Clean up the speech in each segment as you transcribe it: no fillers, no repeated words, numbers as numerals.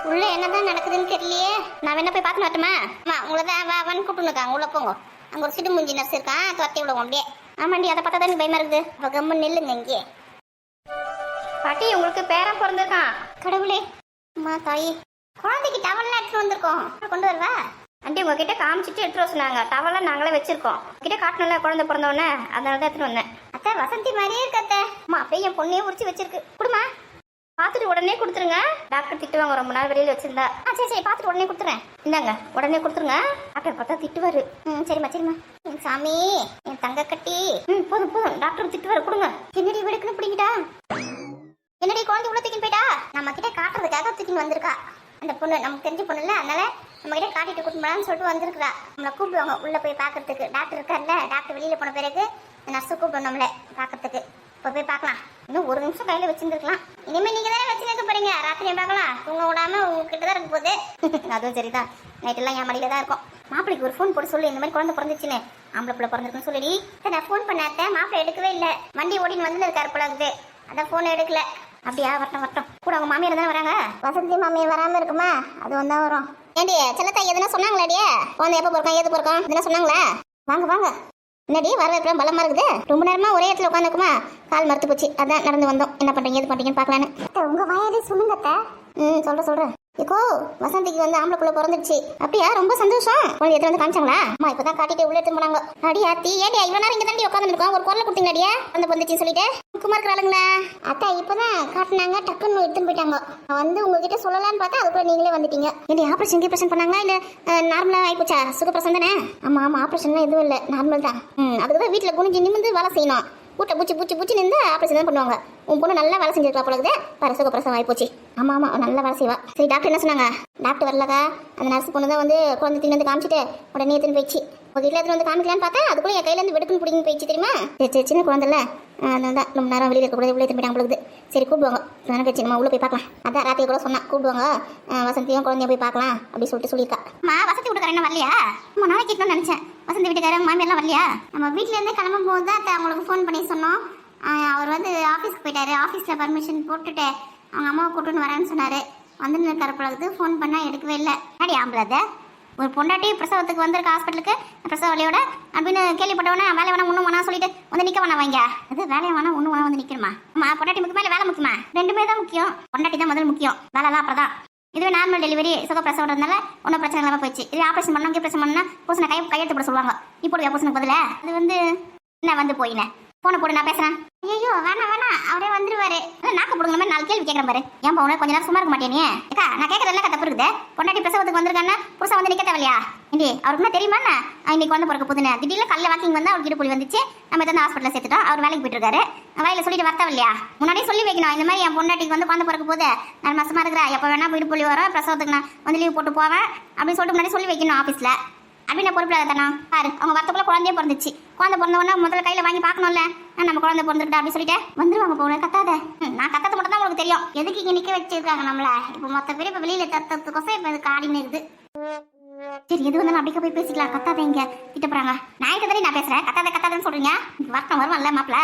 உள்ள என்னதான் நடக்குதுன்னு தெரியலையே. நான் வேணா போய் பார்த்து வரட்டுமா? அம்மா உங்களை தான் வான்னு கூப்பிட்டுருக்காங்க. உள்ள போங்க. அங்கே ஒரு சிடு மூஞ்சி நர்ஸ் இருக்கான், துரத்தி விடுவோம் அப்படியே. ஆமாண்டி, அதை பார்த்தா தான் பயமா இருக்குது. அப்போ கம்மு நில்லுங்க இங்கே. பாட்டி, உங்களுக்கு பேரன் பிறந்திருக்கான். கடவுளே, அம்மா தாயி, குழந்தைக்கு டவல்லாம் எடுத்துட்டு வந்திருக்கோம். கொண்டு வருவா? ஆண்டி, உங்ககிட்ட காமிச்சிட்டு எடுத்துட்டு வர சொன்னாங்க. டவல்லாம் நாங்களே வச்சிருக்கோம். கிட்ட காட்டணும்ல குழந்தை பிறந்தோடனே, அதனால தான் எடுத்துட்டு வந்தேன். அத்தை வசந்தி மாதிரியே இருக்கத்த. அம்மா, அப்படியே என் பொண்ணையே உரிச்சு வச்சிருக்கு. குடுமா, பார்த்துட்டு உடனே கொடுத்துருங்க. டாக்டர் திட்டுவாங்க, ரொம்ப நாள் வெளியில் வச்சிருந்தா. சரி சரி, பார்த்துட்டு உடனே கொடுத்துறேன். இந்தாங்க, உடனே கொடுத்துருங்க. டாக்டர் பார்த்தா திட்டுவாரு. சரிம்மா சரிம்மா. என் சாமி, என் தங்க கட்டி. போதும் போதும், டாக்டர் திட்டுவாரு. கொடுங்க. என்னடி வெடுக்குன்னு பிடிக்கிட்டா? என்னடி குழந்தை உள்ள தூக்கின்னு போயிட்டா? நம்ம கிட்ட காட்டுறதுக்காக தூக்கின்னு வந்திருக்கா அந்த பொண்ணு. நமக்கு தெரிஞ்ச பொண்ணு இல்ல, அதனால நம்ம கிட்ட காட்டிட்டு கூட்டிட்டு சொல்லிட்டு வந்திருக்கா. நம்மளை கூப்பிடுவாங்க உள்ள போய் பாக்குறதுக்கு. டாக்டர் இருக்கார்ல, டாக்டர் வெளியில போன பிறகு நர்ஸு கூப்பிடும் நம்மள பாக்குறதுக்கு. இப்போ போய் பார்க்கலாம். இன்னும் ஒரு நிமிஷம் கையில வச்சிருந்துருக்கலாம். இனிமே நீங்க தானே வச்சுருக்க போறீங்க. ராத்திரியும் பார்க்கலாம். தூங்க விடாம உங்ககிட்ட தான் இருக்க போகுது. அதுவும் சரிதான். நைட்டெல்லாம் என் மடியில தான் இருக்கும். மாப்பிளைக்கு ஒரு ஃபோன் போட்டு சொல்லு, இந்த மாதிரி குழந்தை பிறந்துச்சுன்னு, ஆம்பளை பிள்ளை பிறந்திருக்குன்னு சொல்லி. நான் ஃபோன் பண்ணாத்த மாப்பிள்ளை எடுக்கவே இல்லை. வண்டி ஓடின்னு வந்து இருக்காரு போல இருக்குது. அதான் ஃபோன் எடுக்கல. அப்படியா? வரட்டும் வரட்டும். கூட அவங்க மாமியார் தானே வராங்க. வசந்தி மாமியார் வராம இருக்குமா? அது வந்தா வரும். ஏண்டி செல்லத்தா எதுனா சொன்னாங்களாடியே? குழந்தை எப்போ பிறக்கும் ஏது பிறக்கும் இதெல்லாம் சொன்னாங்களா? வாங்க வாங்க. என்னடி வரவேற்கலாம் பலமா இருக்குது? ரொம்ப நேரமா ஒரே இடத்துல உட்காந்துக்குமா? கால் மறுத்து போச்சு, அதான் நடந்து வந்தோம். என்ன பண்றீங்க ஏது பண்றீங்கன்னு பார்க்கலான்னு. உங்க வாயாலே சொல்லுங்க. சொல்றேன். இப்போ வசந்திக்கு வந்து ஆம்பளை புள்ள பிறந்துச்சு. அப்படியா? ரொம்ப சந்தோஷம். குழந்தை எடுத்து வந்து காமிச்சாங்களா? அம்மா இப்பதான் காட்டிட்டு உள்ள எடுத்து போனாங்க. அடியா தீ, ஏடியா இவ்வளவு நேரம் இங்க தாண்டி உட்காந்துருக்கோம். ஒரு குரலை கொடுத்தீங்கடியா அந்த பொந்துச்சுன்னு சொல்லிட்டு முக்கமா இருக்கிறாளுங்களா? அத்தா இப்பதான் காட்டினாங்க, டக்குன்னு எடுத்துன்னு போயிட்டாங்க. வந்து உங்ககிட்ட சொல்லலான்னு பார்த்தா அதுக்குள்ள நீங்களே வந்துட்டீங்க. ஏடி ஆபரேஷன் பண்ணாங்களா இல்ல நார்மலா ஆயிப்போச்சா? சுகப்பிரசவம் தானே? ஆமா ஆமா, ஆபரேஷன் எதுவும் இல்லை, நார்மல் தான். அதுக்குதான் வீட்டுல குனிஞ்சு நிமிந்து வேலை செய்யணும். கூட்ட பூச்சி நின்று ஆப்ரேஷன் தான் பண்ணுவாங்க. உன் பொண்ணு நல்லா வேலை செஞ்சிருக்கா போலகுது. பரசுக பிரசவம் ஆகிப்போச்சு. ஆமாம் ஆமாம், நல்லா வேலை செய்வா. சரி, டாக்டர் என்ன சொன்னாங்க? டாக்டர் வரலக்கா, அந்த நர்ஸ் பொண்ணு தான் வந்து குழந்தை தீனு வந்து காமிச்சிட்டு உடனே எடுத்துன்னு போயிடுச்சு. உங்கள் வீட்டில் எடுத்துன்னு வந்து காமிக்கலான்னு பார்த்தா அதுக்குள்ளே என் கையிலேருந்து வெடுக்குன்னு பிடிக்குன்னு போயிடுச்சு தெரியுமா? சரி சின்ன குழந்தைல அதனால தான் ரொம்ப நேரம் வெளியில் இருக்கக்கூடாது, உள்ளே எடுத்து போயிட்டாங்க போலகுது. சரி கூப்பிடுவாங்க, நான் போயிடுச்சு, நம்ம உள்ளே போய் பார்க்கலாம். அதான் ராத்திரி கூட சொன்னா கூப்பிடுவாங்க, வசந்தியும் குழந்தைய போய் பார்க்கலாம் அப்படி சொல்லியிருக்கா. வசந்தி வீட்டுக்காரன் என்ன வரலையா? நம்ம நாளைக்கு கேட்கணும்னு நினச்சேன். வசந்தி வீட்டுக்காரன் மாமியார்லாம் வரலையா? நம்ம வீட்டிலேருந்தே கிளம்பும் போது தான் அவங்களுக்கு ஃபோன் பண்ணி சொன்னோம். அவர் வந்து ஆஃபீஸ்க்கு போயிட்டாரு. ஆஃபீஸில் பர்மிஷன் போட்டுட்டு அவங்க அம்மாவை கூட்டுன்னு வரேன்னு சொன்னார். வந்து இருக்கார பழகுது. ஃபோன் பண்ணால் எடுக்கவே இல்லை. அடி ஆம்பளை ஒரு பொண்டாட்டி பிரசவத்துக்கு வந்திருக்க ஹாஸ்பிட்டலுக்கு பிரசவ வழியோட அப்படின்னு கேள்விப்பட்டவொன்னே வேலை வேணா ஒன்றும் வேணா சொல்லிட்டு வந்து நிற்க வேணா வாங்க. அது வேலையை வேணா ஒன்றும் வேணா வந்து நிற்கணுமா? அம்மா பொண்டாட்டி முக்கியமா இல்லை வேலை முக்கியமா? ரெண்டுமே தான் முக்கியம். பொண்டாட்டி தான் முதல் முக்கியம், வேலைலாம் அப்புறம் தான். இதுவே நார்மல் டெலிவரி சுகப்பிரசவம்ன்றதுனால ஒன்றும் பிரச்சனை இல்லாமல் போயிடுச்சு. இது ஆப்ரேஷன் பண்ணால் ஆப்ரேஷன் பண்ணால் பூசனை கையெழுத்து போட சொல்லுவாங்க. இப்போ பூசனுக்கு பதில் அது வந்து என்ன வந்து போயினேன் போன போடு, நான் பேசுறேன். ஐயோ வேணா அவரே வந்துருவாரு. நாக்கு போடுங்க மாதிரி 4 கேள்வி கேட்கறேன் பாரு. ஏன் போன கொஞ்ச நேரம் சும்மா இருக்க மாட்டேனே? அக்கா நான் கேட்கறதுல தப்பு இருக்குது. பொண்டாட்டி பிரசவத்துக்கு வந்திருக்கானே புருஷன் வந்து நிக்க தேவையா? இண்டி அவருக்கு என்ன தெரியுமா? இன்னைக்கு வந்து பிறக்க போதுன்னு திடீர்னு கல்ல வாக்கிங் வந்து அவருக்கு இடுப்புலி வந்துச்சு. நம்ம எதாவது ஹாஸ்பிட்டலில் சேர்த்துட்டோம். அவர் வேலைக்கு போயிட்டு இருக்காரு. வயலில் சொல்லிட்டு வரத்தா இல்லையா? முன்னாடியே சொல்லி வைக்கணும், இந்த மாதிரி என் பொண்டாட்டிக்கு வந்து குழந்தை பிறக்க போது 4 மாசமா இருக்கிறா, எப்போ வேணா இடுப்புலி வரும், பிரசவத்துக்கு நான் வந்து லீவ் போட்டு போவேன் அப்படின்னு சொல்லிட்டு முன்னாடி சொல்லி வைக்கணும் ஆஃபீஸில். அப்படின்னு பொறுப்பில் தானே பாரு. அவங்க வரத்துக்குள்ள குழந்தையே பிறந்துச்சு. குழந்தை பிறந்தவொடனே முதல்ல கையில் வாங்கி பார்க்கணும்ல, நம்ம குழந்தை பிறந்துக்கிட்டா அப்படின்னு சொல்லிட்டு வந்துருவாங்க. போன கத்தாத, நான் கத்தது மட்டும் தான் உங்களுக்கு தெரியும். எதுக்கு இங்கே நிற்க வச்சிருக்காங்க நம்மள? இப்போ மொத்த பேர் இப்போ வெளியில் தத்துக்கோசம் இப்போ இதுக்கு ஆடின்னு இருக்குது. சரி எது வந்தாலும் அப்படியே போய் பேசிக்கலாம். கத்தாத இங்க திட்ட போறாங்க. நான் கிட்ட நான் பேசுறேன். கத்தாதன்னு சொல்றீங்க. வட்டம் வருவான்ல மாப்பிள,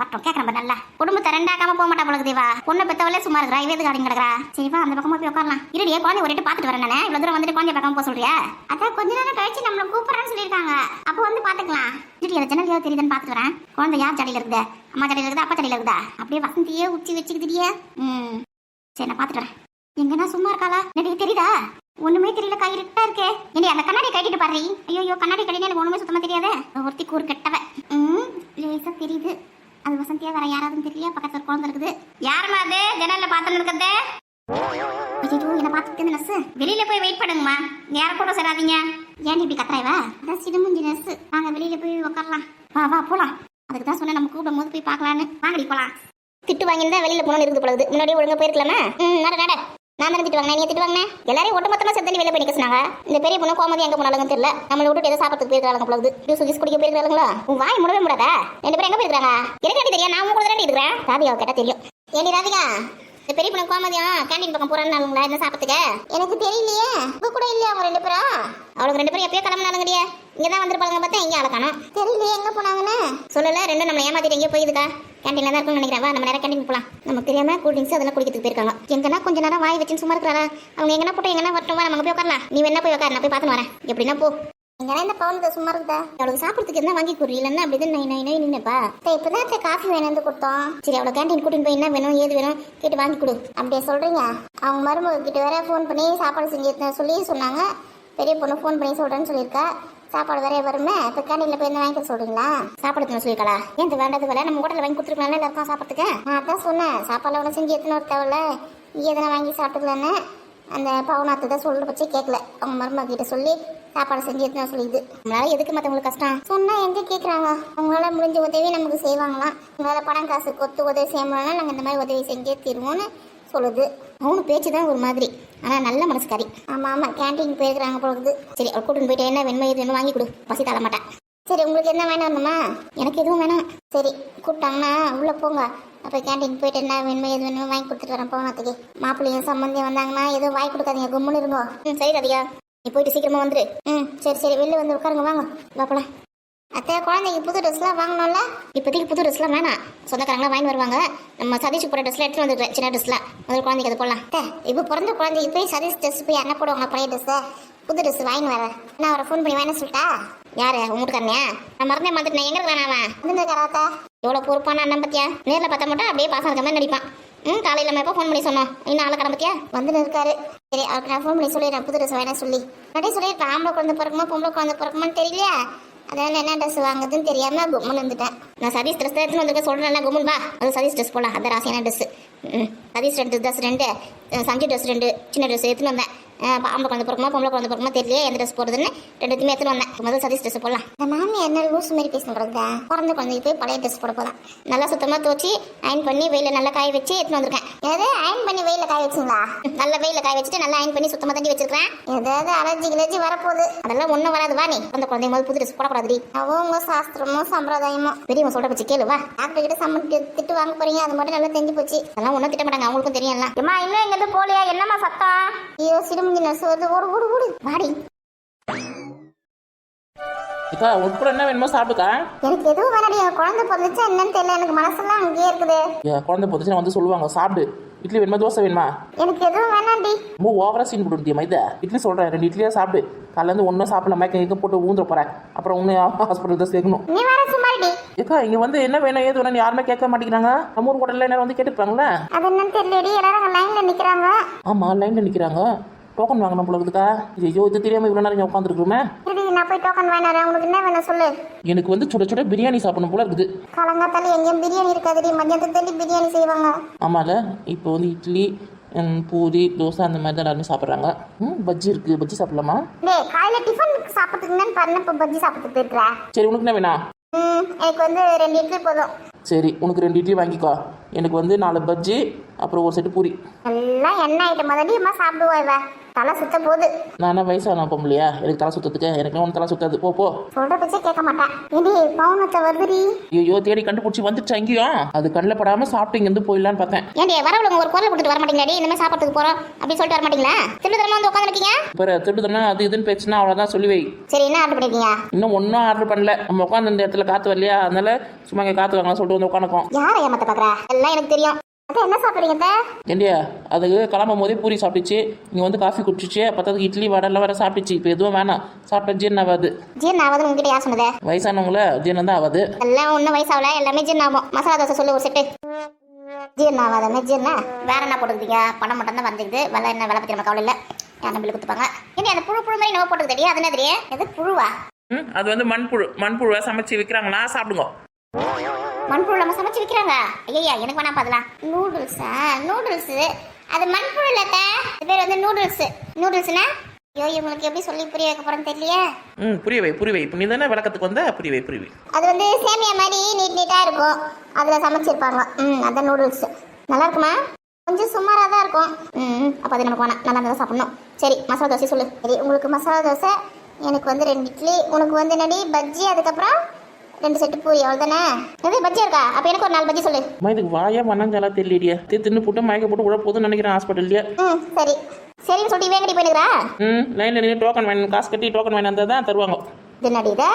வட்டம் கேட்கறேன். நல்லா குடும்பத்தை ரெண்டாக்காம போக மாட்டா போல தேவா. பொண்ணை பெத்தவளே சும்மா இருக்கிறா, இவ எதுக்கு ஆடின்னு கிடக்குறா? சரிவா அந்த பக்கமா போய் உட்காரலாம். இருடியே குழந்தை ஒரு பார்த்துட்டு வரேன். நானே இவ்வளவு தூரம் வந்துட்டு குழந்தைய பார்க்காம போக சொல்றியா? அதான் கொஞ்ச நேரம் கழிச்சு நம்மள கூப்பிடுறேன்னு சொல்லியிருக்காங்க. அப்போ வந்து பாத்துக்கலாம். இருடி அந்த ஜன்னல் தெரியுதுன்னு பாத்துட்டு வரேன். குழந்தை யார் ஜடையில இருக்குது? அம்மா ஜடையில இருக்குதா அப்பா ஜடையில இருக்குதா? அப்படியே வசந்தியே உச்சி வச்சுக்கிட்டியே. சரி நான் பாத்துட்டு வரேன். எங்கன்னா சும்மா இருக்காளா? எனக்கு தெரியுதா? ஒண்ணுமே தெரியல, கையிருட்டா இருக்கே. ஏண்டி அந்த கண்ணாடி கட்டிட்டு பாரு. ஐயோ கண்ணாடி கட்டினா எனக்கு ஒண்ணுமே சுத்தமா தெரியாதே. ஒருத்தி கூறு கெட்டவ. லேசா தெரியுது. அது வசந்தியா வேற யாராவது தெரியல. பக்கத்துல ஒரு குழந்தை இருக்குது. யாருமா அது ஜன்னல்ல பாத்துன்னு இருக்கிறது? ஐயோ என்ன பாத்துட்டு நர்ஸ் வெளியில போய் வெயிட் பண்ணுங்கம்மா. யார கூட சேராதீங்க. ஏன் இப்படி கத்துறாய்வா? அதான் சிடுமுஞ்சி நர்ஸ். நாங்க வெளியில போய் உட்காரலாம். வா போலாம். அதுக்கு தான் சொன்னேன் நம்ம கூப்பிடும் போது போய் பார்க்கலான்னு. வாங்கடி போலாம். திட்டு வாங்கியிருந்தா வெளியில போகணும்னு இருக்குது போலது. முன்னாடியே ஒழுங்கா போயிருக்கலாமா? நட நான் தானே திட்டு வாங்கினேன். நீ திட்டு வாங்கினேன். எல்லாரையும் ஒட்டு மொத்தமா சேர்த்து வெளியே போய் நிக்க சொன்னாங்க. இந்த பெரிய பொண்ணு கோமதி எங்க போனாலும் தெரியல. நம்மளை விட்டுட்டு ஏதோ சாப்பிட்டு போயிருக்காங்க போலது. ஜூஸ் குடிக்க போயிருக்காங்களா? உன் வாய் முடவே முடியாதா? 2 பேரும் எங்க போயிருக்காங்க? எனக்கு தெரியும். நான் கூட தான் இருக்கிறேன். ராதிகாவை கேட்டா தெரியும். ஏண்டி ராதிகா, இந்த பெரிய பொண்ணு கோமதியும் கேண்டீன் பக்கம் போறாங்களா என்ன சாப்பிட்டுக்க? எனக்கு தெரியலையே. இப்ப கூட இல்லையா அவங்க 2 பேரும்? அவளுக்கு 2 பேரும் எப்பயோ கிளம்பினாலுங்கடியே. இங்கதான் வந்திருப்பாங்க பார்த்தா எங்க ஆளக்கானோ தெரியலையே. எங்க போனாங்கன்னு சொல்லல. 2 நம்ம ஏமாத்திட்டு எங்கேயோ போயிருக்கா. கேண்டீன்ல தான் இருக்கும்னு நினைக்கிறேன். வா நம்ம நேரம் கேண்டீன் போலாம். நமக்கு தெரியாம கூல் ட்ரிங்க்ஸ் அதெல்லாம் குடிக்கிறதுக்கு போயிருக்காங்க. எங்கன்னா கொஞ்ச நேரம் வாய் வச்சுன்னு சும்மா இருக்கிறாரா? அவங்க எங்கன்னா போட்டு எங்கன்னா வரட்டும், வா நம்ம போய் உட்காரலாம். நீ வேணா போய் உட்காரு, நான் போய் பார்த்துன்னு வரேன். எப்படின்னா போ. எங்கன்னா இந்த பவுனுக்கு சும்மா இருக்குதா? அவளுக்கு சாப்பிட்றதுக்கு என்ன வாங்கி கொடுறீ? இல்லைன்னா அப்படி நை நின்னுப்பா. இப்பதான் காஃபி வேணும் கொடுத்தோம். சரி அவளை கேண்டீன் கூட்டின்னு போய் என்ன வேணும் ஏது வேணும் கேட்டு வாங்கி கொடு. அப்படியே சொல்றீங்க? அவங்க மருமக கிட்ட வேற ஃபோன் பண்ணி சாப்பாடு செஞ்சு சொல்லி சொன்னாங்க. பெரிய பொண்ணு ஃபோன் பண்ணி சொல்றேன்னு சொல்லியிருக்கா. சாப்பாடு வேற வருமே. இப்போ கேண்டீன்ல போய் என்ன வாங்கி சொல்றீங்களா? சாப்பாடு சொல்லியிருக்கா? ஏன் இது வேண்டது வேலை நம்ம ஹோட்டலில் வாங்கி கொடுத்துருக்கலாம்ல எல்லாருக்கும் சாப்பிட்றதுக்கு. நான் அதான் சொன்னேன், சாப்பாடுல ஒன்று செஞ்சு எத்தனை ஒரு தேவையில்ல, நீ எதனா வாங்கி சாப்பிட்டுக்கலான்னு. அந்த பவுனாத்து தான் சொல்ற பட்சே கேட்கல. அவங்க மருமக கிட்ட சொல்லி சாப்பாடு செஞ்சு எடுத்துனா சொல்லிது. நம்மளால எதுக்கு மற்றவங்களுக்கு கஷ்டம் சொன்னா எங்க கேட்குறாங்க? அவங்களால முடிஞ்ச உதவி நமக்கு செய்வாங்களாம். உங்களால பணம் காசு கொத்து உதவி செய்யணும்னா நாங்கள் இந்த மாதிரி உதவி செஞ்சே தீருவோம்னு சொல்லுது. அவனு பேச்சு தான் ஒரு மாதிரி, ஆனால் நல்ல மனசுக்காரி. ஆமாம் ஆமாம், கேன்டீன் போயிருக்கிறாங்க போகுது. சரி அவள் கூட்டின்னு போயிட்டு என்ன வேணுமோ எது வேணும் வாங்கி கொடு, பசி தர மாட்டேன். சரி உங்களுக்கு என்ன வேணும் வேணுமா? எனக்கு எதுவும் வேணாம். சரி கூப்பிட்டாங்கன்னா உள்ளே போங்க. அப்போ கேன்டீன் போயிட்டு என்ன வேணுமோ எது வேணுமோ வாங்கி கொடுத்துட்டு வரேன் போனத்துக்கு. மாப்பிள்ளையும் சம்பந்தியும் வந்தாங்கன்னா எதுவும் வாங்கி கொடுக்காதீங்க, கும்முன்னு இருங்கோ. சரி ராதிகா, நீ போயிட்டு சீக்கிரமா வந்துரு. சரி சரி வெளில வந்து உட்காருங்க, வாங்க வாப்பலாம். அத்தை குழந்தைக்கு புது ட்ரெஸ்லாம் வாங்கணும்ல? இப்போதைக்கு புது ட்ரெஸ்லாம் வேணாம், சொந்தக்காரங்களாம் வாங்கி வருவாங்க. நம்ம சதீஷ் போட ட்ரெஸ்லாம் எடுத்துட்டு வந்துருக்கேன், சின்ன ட்ரெஸ்லாம். முதல் குழந்தைக்கு அது போடலாம். இப்போ பிறந்த குழந்தைக்கு போய் சதீஷ் ட்ரெஸ் போய் என்ன போடுவாங்க பழைய ட்ரெஸ்ஸை? புது ட்ரெஸ் வாங்கி வரேன். நான் அவரை ஃபோன் பண்ணி வேணா சொல்லிட்டா? யாரு உங்க வீட்டுக்காரனே? நான் மறந்தே மாத்திட்டு நான் எங்க இருக்கான் அவன்? வந்துருக்காராத்தா? எவ்வளோ பொறுப்பான அண்ணன் பத்தியா? நேரில் பார்த்தா மட்டும் அப்படியே பாசம் இருக்க மாதிரி நடிப்பான். காலையில் நம்ம எப்போ ஃபோன் பண்ணி சொன்னோம், இன்னும் ஆளை கிளம்பத்தியா? வந்துன்னு இருக்காரு. சரி அவருக்கு நான் ஃபோன் பண்ணி சொல்லிடுறேன், புது ட்ரெஸ் வேணா சொல்லி. அப்படியே சொல்லியிருப்பேன், ஆம்பளை குழந்தை பிறக்குமா பொம்பளை குழந்தை பிறக்குமான்னு தெரியலையா? அதனால என்ன ட்ரெஸ் வாங்குதுன்னு தெரியாமல் கும்முன்னு வந்துட்டேன். நான் சதீஷ் ட்ரெஸ் தான் எடுத்துன்னு வந்துருக்க சொல்கிறேன், கும்முன் வா. அது சதீஷ் ட்ரெஸ் போடலாம், அந்த ராசியான dress. Satish dress 2, Sanju dress 2, சின்ன ட்ரெஸ் எடுத்துன்னு வந்தேன். ஆம்பளை குழந்தை பிறக்குமா பொம்பளை குழந்தை பிறக்குமா தெரியல, எந்த ட்ரெஸ் போடுறதுன்னு ரெண்டுத்தையுமே எடுத்துன்னு வந்தேன். முதல் சதீஷ் ட்ரெஸ் போடலாம். இந்த மாமி என்ன லூஸ் மாரி பேசுறதா? பிறந்த குழந்தைக்கு போய் பழைய ட்ரெஸ் போட போதான். நல்லா சுத்தமாக துவச்சி அயன் பண்ணி வெயில நல்லா காய வச்சு எடுத்துன்னு வந்திருக்கேன். ஏதாவது அயன் பண்ணி வெயில காய வச்சுங்களா? நல்ல வெயில காய வச்சுட்டு நல்லா அயன் பண்ணி சுத்தமாக தண்ணி வச்சிருக்கேன். ஏதாவது அலர்ஜி கிளர்ஜி வரப்போகுது, அதெல்லாம் ஒன்றும் வராது. வா நீ அந்த குழந்தை முதல் புது ட்ரெஸ் போடக்கூடாது. அவங்க சாஸ்திரமோ சம்பிரதாயமோ பெரியவங்க சொல்ற பச்சு கேளு. வா டாக்டர் கிட்ட சம்மட்டி திட்டு வாங்க போறீங்க, அது மட்டும் நல்லா தெரிஞ்சு போச்சு. அதெல்லாம் ஒன்றும் திட்ட மாட்டாங்க, அவங்களுக்கும் தெரியல. ஏமா இன்னும் இங்கிருந்து போலியா? என்னம்மா சத்தம்? ஐயோ சிடுமுஞ்சி நர்ஸ் வருது, ஓடு ஓடு ஓடு வாடி. அக்கா உனக்கு கூட என்ன வேணுமோ சாப்பிட்டுக்கா. எனக்கு எதுவும் வேணாடி, என் குழந்தை பிறந்துச்சா என்னன்னு தெரியல, எனக்கு மனசெல்லாம் அங்கேயே இருக்குது. குழந்தை பிறந்துச்சுன்னா வந்து சொல்லுவாங்க சாப்பிடு. இட்லி வேணுமா தோசை வேணுமா? எனக்கு எதுவும் வேணாண்டி. ரொம்ப ஓவரா சீன் போட்டு மைதா. இட்லி சொல்றேன், 2 இட்லியா சாப்பிடு. காலையிலேருந்து ஒன்றும் சாப்பிடல, மயக்கம் எங்கே போட்டு ஊந்துட போறேன். அப்புறம் ஒன்று ஹாஸ்பிட்டல் தான் சேர்க்கணும். நீ வேற சும்மாடி. ஏக்கா இங்க வந்து என்ன வேணும் ஏது வேணும் யாருமே கேட்க மாட்டேங்கிறாங்க. நம்ம ஊர் ஹோட்டல்ல என்ன வந்து கேட்டுப்பாங்களே. அது என்னன்னு தெரியலடி, எல்லாரும் லைன்ல நிக்கிறாங்க. ஆமா லைன்ல நிக்கிறாங்க, டோக்கன் வாங்கணும் போல இருக்குதா. ஐயோ இது தெரியாம இவ்வளவு நேரம் உட்காந்துருக்குமே. நான் போய் டோக்கன் வேணாம். உங்களுக்கு என்ன வேணும் சொல்லு. எனக்கு வந்து சுட சுட பிரியாணி சாப்பிடணும் போல இருக்குது. காலங்காத்தால எங்கேயும் பிரியாணி இருக்காதுடி, மத்தியானத்துல பிரியாணி செய்வாங்க. ஆமால இப்போ வந்து இட்லி பூரி தோசை அந்த மாதிரி தான் எல்லாருமே சாப்பிட்றாங்க. பஜ்ஜி இருக்கு, பஜ்ஜி சாப்பிடலாமா? டேய் காலையில டிஃபன் சாப்பிட்டுக்கணும்னு பாருங்க, இப்போ பஜ்ஜி சாப்பிட்டு போயிடுறா. சரி உனக்கு என்ன வேணா? எனக்கு வந்து 2 இட்லி போதும். சரி உனக்கு 2 இட்லி வாங்கிக்கோ. எனக்கு வந்து 4 பஜ்ஜி அப்புறம் ஒரு செட்டு பூரி. எல்லாம் எண்ணெய் ஐட்டம் மாதிரி அம்மா சாப்பிடுவா. இவ தலை சுத்த போகுது. நான் என்ன வயசான பொம்பளையா எனக்கு தலை சுத்தத்துக்கு? எனக்கு ஒன்று தலை சுத்தாது. போ போ. சொல்ற பச்சே கேட்க மாட்டேன். ஏடி பவுனத்தை வருதுடி. ஐயோ தேடி கண்டுபிடிச்சி வந்துச்சு அங்கேயும். அது கண்ணில் படாமல் சாப்பிட்டு இங்கேருந்து போயிடலான்னு பார்த்தேன். ஏடி வரவங்க ஒரு குரல் கொடுத்துட்டு வர மாட்டீங்களாடி? இந்த மாதிரி சாப்பிட்றதுக்கு போகிறோம் அப்படின்னு சொல்லிட்டு வர மாட்டீங்களா? திருட்டு தரமா வந்து உட்காந்துருக்கீங்க. இப்போ திருட்டு தானே அது இதுன்னு பேச்சுன்னா அவ்வளோதான் சொல்லி வை. சரி என்ன ஆர்டர் பண்ணிருக்கீங்க? இன்னும் ஒன்றும் ஆர்டர் பண்ணல. நம்ம உட்காந்து இந்த இடத்துல காற்று வரலையா, அதனால சும்மா இங்கே காற்று வாங்கலாம் சொல்லிட்டு வந்து உட்காந்துக்கோம். யாரை ஏமாத்த பார்க்குறா? எல்லாம் எனக்கு தெரியும். அதான் என்ன சாப்பிட்றீங்க? ஏண்டியா அதுக்கு கிளம்பும் போதே பூரி சாப்பிட்டுச்சு, இங்கே வந்து காஃபி குடிச்சிச்சு, பத்ததுக்கு இட்லி வடெல்லாம் வேற சாப்பிட்டுச்சு. இப்போ எதுவும் வேணாம், சாப்பிட்டா ஜீரணம் ஆகாது. ஜீரணம் ஆகாது உங்ககிட்ட யார் சொன்னதே? வயசானவங்கள ஜீரணம் தான் ஆகாது. எல்லாம் ஒன்றும் வயசாகல, எல்லாமே ஜீரணம் ஆகும். மசாலா தோசை சொல்லு ஒரு செட்டு. ஜீரணம் ஆகாத ஜீரணம் வேற என்ன போட்டுக்கிட்டீங்க? பணம் மட்டும் தான் வந்துக்குது, வெள்ளை என்ன வெள்ளை பற்றி நம்ம கவலை இல்லை. யாரும் பில்லு கொடுத்துப்பாங்க. ஏன்னா அந்த புழு புழு மாதிரி நம்ம போட்டுக்கிட்டே அது என்ன தெரியும்? எது புழுவா? அது வந்து மண்புழுவை சமைச்சு விற்கிறாங்களா, சாப்பிடுங்க. மண்புழு நம்ம சமைச்சு விற்கிறாங்க? ஐயா எனக்கு வேணா பார்க்கலாம். நூடுல்ஸா? நூடுல்ஸு அது மண்புழு இல்லட்ட, இது பேர் வந்து நூடுல்ஸ்னா? ஐயோ இவங்களுக்கு எப்படி சொல்லி புரிய வைக்க போறேன்னு தெரியலையே. புரிய வை. இப்போ நீ தானே விளக்கத்துக்கு வந்த, புரிய வை. அது வந்து சேமியா மாதிரி நீட்டா இருக்கும், அதில் சமைச்சிருப்பாங்க. அதான் நூடுல்ஸ். நல்லா இருக்குமா? கொஞ்சம் சுமாராக தான் இருக்கும். அப்போ அது நமக்கு வேணாம், நல்லா தான் சாப்பிடணும். சரி மசாலா தோசை சொல்லு. சரி உங்களுக்கு மசாலா தோசை, எனக்கு வந்து 2 இட்லி, உனக்கு வந்து என்னடி பஜ்ஜி, அதுக்கப்புறம் 2 செட்டு பூரி. அவ்வளோதானே? எது பஜ்ஜி இருக்கா? அப்போ எனக்கு ஒரு 4 பஜ்ஜி சொல்லு. இதுக்கு வாயா மண்ணாஞ்சாலா தெரியலையா? தின்னு போட்டு மயக்க போட்டு உட போதுன்னு நினைக்கிறேன் ஹாஸ்பிட்டல்லையே. சரி சரின்னு சொல்லிட்டு வேங்கடி போயிருக்கிறா. லைனில் நின்று டோக்கன் வேணும், காசு கட்டி டோக்கன் வேணும், இருந்தால் தான் தருவாங்க. என்னடி இதை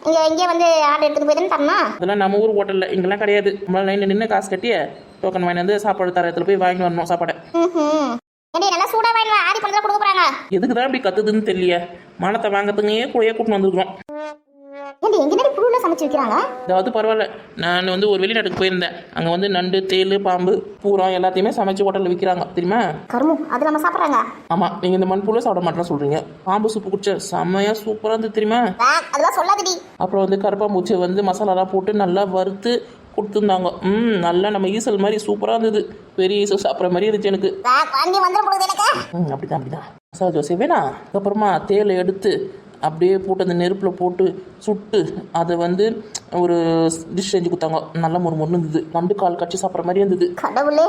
இங்கே வந்து ஆர்டர் எடுத்துட்டு போய் தானே தரணும். அதெல்லாம் நம்ம ஊர் ஹோட்டலில் இங்கெல்லாம் கிடையாது. நம்மளால லைனில் நின்று காசு கட்டி டோக்கன் வாங்கி வந்து சாப்பாடு தர இடத்துல போய் வாங்கி வரணும் சாப்பாடை. ஏண்டி நல்லா சூடா வாங்கி ஆடி பண்ணி கொடுக்க போறாங்க. எதுக்கு தான் இப்படி கத்துதுன்னு தெரியல. மானத்தை வாங்கறதுங்கயே கூடயே கூட்டின்னு வந்துருக்கோம். ஏண்டி எங்க நேரம் புழுல சமைச்சு வைக்கிறாங்க. அதாவது பரவாயில்ல, நான் வந்து ஒரு வெளிநாட்டுக்கு போயிருந்தேன். அங்கே வந்து நண்டு, தேல், பாம்பு, பூரா எல்லாத்தையுமே சமைச்சு ஹோட்டலில் விற்கிறாங்க தெரியுமா? கருமு அது நம்ம சாப்பிட்றாங்க. ஆமாம், நீங்கள் இந்த மண்புழுவை சாப்பிட மாட்டேன்னு சொல்கிறீங்க. பாம்பு சூப்பு குடிச்ச செம்மையாக சூப்பராக இருந்தது தெரியுமா? அதெல்லாம் சொல்லாதடி. அப்புறம் வந்து கருப்பாம்பூச்சி வந்து மசாலாலாம் போட்டு நல்லா வறுத்து கொடுத்துருந்தாங்க. நல்லா நம்ம ஈசல் மாதிரி சூப்பராக இருந்தது. பெரிய ஈசல் சாப்பிட்ற மாதிரி இருந்துச்சு எனக்கு. அப்படிதான் மசாலா தோசை வேணா. அதுக்கப்புறமா தேலை எடுத்து அப்படியே போட்டு அந்த நெருப்பில் போட்டு சுட்டு அதை வந்து ஒரு டிஷ் செஞ்சு கொடுத்தாங்க. நல்லா முறுமுறுன்னு இருந்தது. நண்டு கால் கட்சி சாப்பிட்ற மாதிரி இருந்தது. கடவுளே,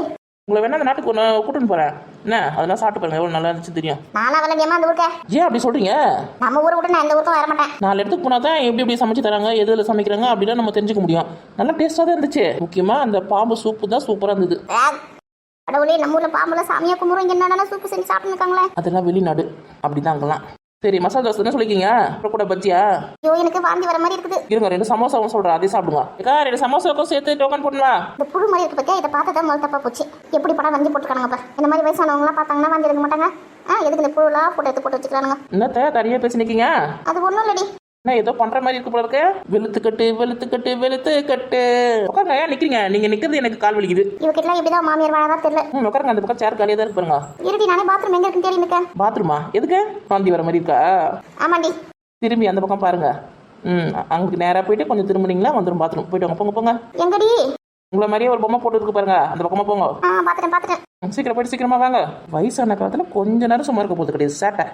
உங்களை வேணா அந்த நாட்டுக்கு ஒன்று கூட்டின்னு போகிறேன். என்ன அதெல்லாம் சாப்பிட்டு பாருங்க, எவ்வளோ நல்லா இருந்துச்சு தெரியும். நானா வரலையம்மா அந்த ஊருக்கு. ஏன் அப்படி சொல்கிறீங்க? நம்ம ஊரை விட்டு நான் இந்த ஊருக்கும் வர மாட்டேன். 4 இடத்துக்கு போனால் தான் எப்படி சமைச்சு தராங்க, எதில் சமைக்கிறாங்க அப்படிலாம் நம்ம தெரிஞ்சுக்க முடியும். நல்லா டேஸ்ட்டாக தான் இருந்துச்சு. முக்கியமாக அந்த பாம்பு சூப்பு தான் சூப்பராக இருந்தது. கடவுளே, நம்ம ஊரில் பாம்புல சாமியா கும்பிடுவோம். இங்கே என்னன்னா சூப்பு செஞ்சு சாப்பிட்டு இருக்காங்களே. அதெல்லாம் வெளிநாடு அப்படிதான் அங்கெல்லாம். சரி, மசாலா தோசை தானே சொல்லிக்கிங்க. அப்புறம் கூட பஜ்ஜியா? ஐயோ, எனக்கு வாந்தி வர மாதிரி இருக்குது. இருங்க, 2 சமோசாவும் சொல்கிறேன், அதே சாப்பிடுங்க. ஏக்கா 2 சமோசாவுக்கும் சேர்த்து டோக்கன் போடணுமா? இந்த புழு மாதிரி இருக்கு பத்தியா, இதை பார்த்தா தான் முதல் தப்பா போச்சு. எப்படி படம் வண்டி போட்டுருக்காங்க. இந்த மாதிரி வயசானவங்களாம் பார்த்தாங்கன்னா வாந்தி எடுக்க மாட்டாங்க. எதுக்கு இந்த புழுலாம் போட்டு வச்சுக்கிறாங்க. என்னத்த தனியாக பேசி நிற்கிங்க? அது ஒன்றும் இல்லடி. என்ன ஏதோ பண்ணுற மாதிரி இருக்கு போல இருக்கு. வெளுத்துக்கட்டு உட்காருங்க. ஏன் நிற்கிறீங்க? நீங்கள் நிற்கிறது எனக்கு கால் வலிக்குது. இவக்கிட்டலாம் எப்படிதான் மாமியார் வாழதான் தெரியல. உட்காருங்க, அந்த பக்கம் சேர் காலியாக தான் இருக்கு பாருங்க. இருடி, நானே பாத்ரூம் எங்க இருக்குன்னு தேடி இருக்கேன். பாத்ரூமா? எதுக்கு? வாந்தி வர மாதிரி இருக்கா? ஆமாண்டி. திரும்பி அந்த பக்கம் பாருங்க. அங்கே நேராக போயிட்டு கொஞ்சம் திரும்பினீங்களா வந்துடும் பாத்ரூம். போயிட்டு வாங்க, போங்க. எங்கடி? உங்களை மாதிரியே ஒரு பொம்மை போட்டு இருக்கு பாருங்க, அந்த பக்கமாக போங்க. பாத்துட்டேன். சீக்கிரம் போயிட்டு சீக்கிரமா வாங்க. வயசான காலத்தில் கொஞ்ச நேரம் சும்மா இருக்க போது கிடையாது சேட்டை.